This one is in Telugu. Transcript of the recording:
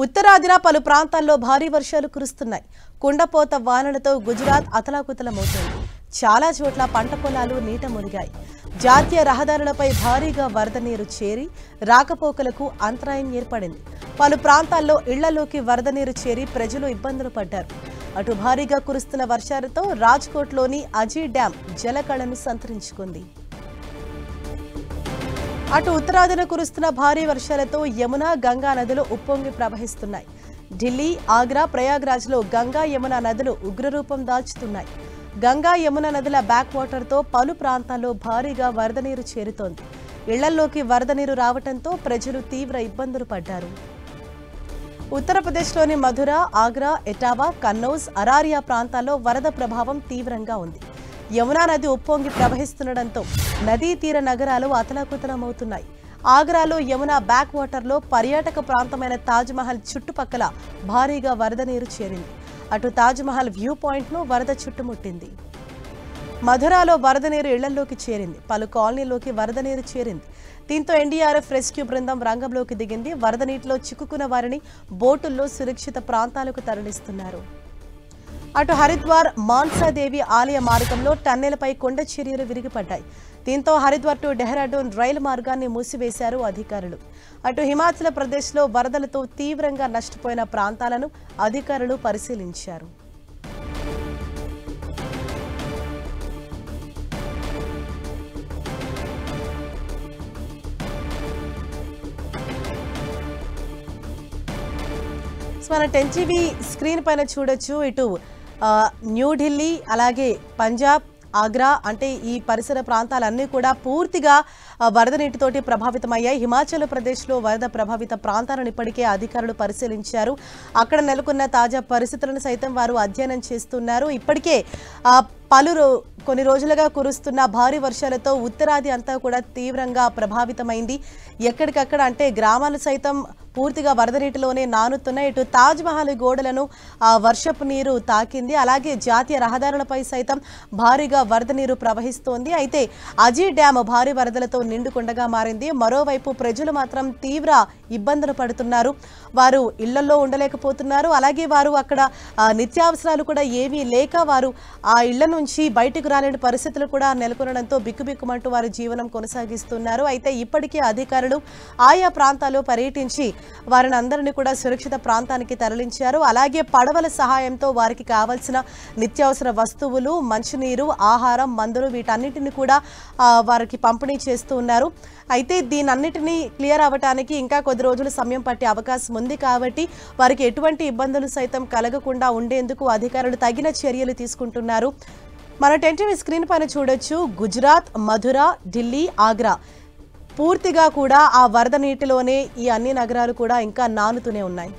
ఉత్తరాదిన పలు ప్రాంతాల్లో భారీ వర్షాలు కురుస్తున్నాయి. కుండపోత వానలతో గుజరాత్ అతలాకుతలమవుతోంది. చాలా చోట్ల పంట పొలాలు నీట మునిగాయి. జాతీయ రహదారులపై భారీగా వరద నీరు చేరి రాకపోకలకు అంతరాయం ఏర్పడింది. పలు ప్రాంతాల్లో ఇళ్లలోకి వరద నీరు చేరి ప్రజలు ఇబ్బందులు పడ్డారు. అటు భారీగా కురుస్తున్న వర్షాలతో రాజ్కోట్లోని అజీ డ్యాం జలకళను సంతరించుకుంది. అటు ఉత్తరాదిన కురుస్తున్న భారీ వర్షాలతో యమున, గంగా నదులు ఉప్పొంగి ప్రవహిస్తున్నాయి. ఢిల్లీ, ఆగ్రా, ప్రయాగ్రాజ్లో గంగా, యమున నదులు ఉగ్రరూపం దాల్చుతున్నాయి. గంగా, యమున నదుల బ్యాక్ వాటర్తో పలు ప్రాంతాల్లో భారీగా వరద నీరు చేరుతోంది. ఇళ్లల్లోకి వరద నీరు రావడంతో ప్రజలు తీవ్ర ఇబ్బందులు పడ్డారు. ఉత్తరప్రదేశ్లోని మధుర, ఆగ్రా, ఎటావా, కన్నౌజ్, అరారియా ప్రాంతాల్లో వరద ప్రభావం తీవ్రంగా ఉంది. యమునా నది ఉప్పొంగి ప్రవహిస్తుండటంతో నదీ తీర నగరాలు అతలాకుతలమవుతున్నాయి. ఆగ్రాలో యమునా బ్యాక్ వాటర్లో పర్యాటక ప్రాంతమైన తాజ్మహల్ చుట్టుపక్కల భారీగా వరద నీరు చేరింది. అటు తాజ్మహల్ వ్యూ పాయింట్ను వరద చుట్టుముట్టింది. మధురాలో వరద నీరు ఇళ్లలోకి చేరింది. పలు కాలనీలోకి వరద నీరు చేరింది. దీంతో ఎన్డీఆర్ఎఫ్ రెస్క్యూ బృందం రంగంలోకి దిగింది. వరద నీటిలో చిక్కుకున్న వారిని బోటుల్లో సురక్షిత ప్రాంతాలకు తరలిస్తున్నారు. అటు హరిద్వార్ మాన్సాదేవి ఆలయ మార్గంలో టన్నెలపై కొండ చర్యలు విరిగిపడ్డాయి. దీంతో హరిద్వార్ టు డెహ్రాడూన్ రైలు మార్గాన్ని మూసివేశారు అధికారులు. అటు హిమాచల్ ప్రదేశ్లో వరదలతో తీవ్రంగా నష్టపోయిన ప్రాంతాలను అధికారులు పరిశీలించారు. మన 10TV స్క్రీన్ పైన చూడొచ్చు. ఇటు న్యూఢిల్లీ, అలాగే పంజాబ్, ఆగ్రా అంటే ఈ పరిసర ప్రాంతాలన్నీ కూడా పూర్తిగా వరద నీటితోటి ప్రభావితమయ్యాయి. హిమాచల్ ప్రదేశ్లో వరద ప్రభావిత ప్రాంతాలను ఇప్పటికే అధికారులు పరిశీలించారు. అక్కడ నెలకొన్న తాజా పరిస్థితులను సైతం వారు అధ్యయనం చేస్తున్నారు. ఇప్పటికే కొన్ని రోజులుగా కురుస్తున్న భారీ వర్షాలతో ఉత్తరాది అంతా కూడా తీవ్రంగా ప్రభావితమైంది. ఎక్కడికక్కడ అంటే గ్రామాలు సైతం పూర్తిగా వరద నీటిలోనే నానుతున్నాయి. ఇటు తాజ్మహల్ గోడలను వర్షపు నీరు తాకింది. అలాగే జాతీయ రహదారులపై సైతం భారీగా వరద నీరు ప్రవహిస్తోంది. అయితే అజీ డ్యామ్ భారీ వరదలతో నిండుకుండగా మారింది. మరోవైపు ప్రజలు మాత్రం తీవ్ర ఇబ్బందులు పడుతున్నారు. వారు ఇళ్లలో ఉండలేకపోతున్నారు. అలాగే వారు అక్కడ నిత్యావసరాలు కూడా ఏమీ లేక వారు ఆ ఇళ్ల నుంచి బయటకు రాలేని పరిస్థితులు కూడా నెలకొనడంతో బిక్కుబిక్కుమంటూ వారి జీవనం కొనసాగిస్తున్నారు. అయితే ఇప్పటికే అధికారులు ఆయా ప్రాంతాల్లో పర్యటించి వారిని అందరినీ కూడా సురక్షిత ప్రాంతానికి తరలించారు. అలాగే పడవల సహాయంతో వారికి కావాల్సిన నిత్యావసర వస్తువులు, మంచినీరు, ఆహారం, మందులు వీటన్నిటిని కూడా వారికి పంపిణీ చేస్తూ ఉన్నారు. అయితే దీనన్నిటినీ క్లియర్ అవ్వటానికి ఇంకా కొద్ది రోజులు సమయం పట్టే అవకాశం ఉంది. కాబట్టి వారికి ఎటువంటి ఇబ్బందులు సైతం కలగకుండా ఉండేందుకు అధికారులు తగిన చర్యలు తీసుకుంటున్నారు. మన 10TV స్క్రీన్ పైన చూడొచ్చు. గుజరాత్, మధుర, ఢిల్లీ, ఆగ్రా పూర్తిగా కూడా ఆ వరద నీటిలోనే ఈ అన్ని నగరాలు కూడా ఇంకా నానుతూనే ఉన్నాయి.